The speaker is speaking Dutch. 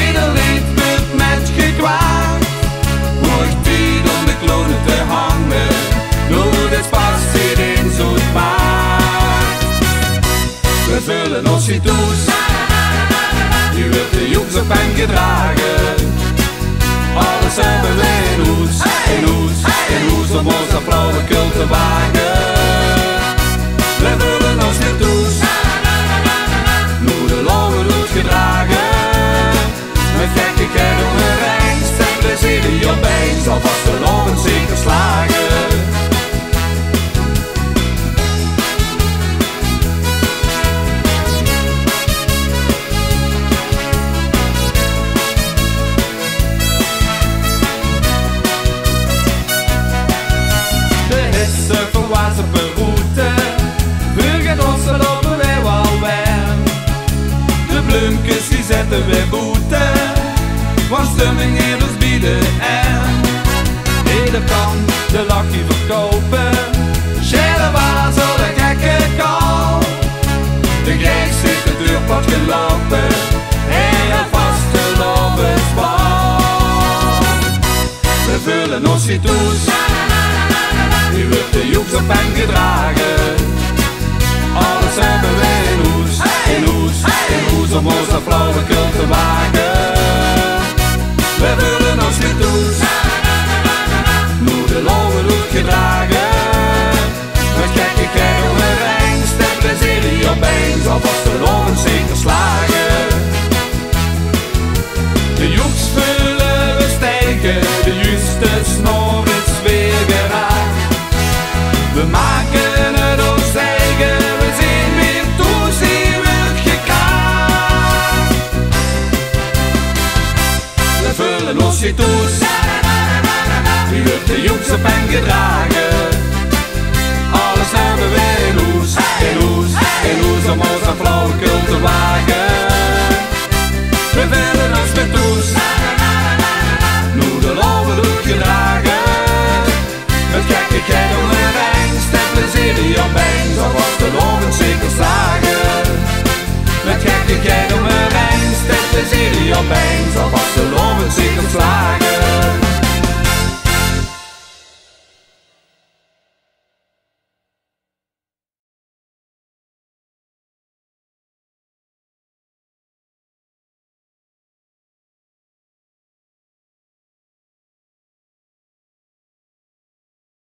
Ieder lied wordt met gekwaad. Wordt tijd om de klonen te hangen. Door dit pas zit in zo'n maat. We vullen ons niet toes. Nu wordt de jongens op hen gedragen. Alles hebben we in hoes, in hoes, in hoes om ons aan flauwekul te wagen. We vullen ons niet toes. Nu de longen doet gedragen. Met gekkigheid ongerijnst en plezier die opeens alvast de longen zeker slagen. Op een route, vergeet ons te lopen wij wel weer. De bloemkes die zetten weer boete, want stemming in ons bieden en ieder kan de lakje verkopen. Schelen was al de gekke kal, de gek zit de deurpad gelopen en alvast de lovensbal. We vullen ons niet toes. Nu wordt de jongens op hen gedragen. Alles hebben we in hoes, in hoes, in hoes om ons aan flauwekul te wagen. We willen ons niet toes. Nu de longen doet gedragen. Met gekkigheid ongerijnst en plezier die opeens alvast de longen zeker slagen. De jongens vullen we stijgen, de juiste snor is weer geraakt. We maken het ons eigen, we zien weer toe, zien we gekraakt. We vullen ons niet toes. Nu wordt de jongens op hen gedragen. Alles hebben we in hoes, in hoes, in hoes om ons aan flauwekul te wagen. We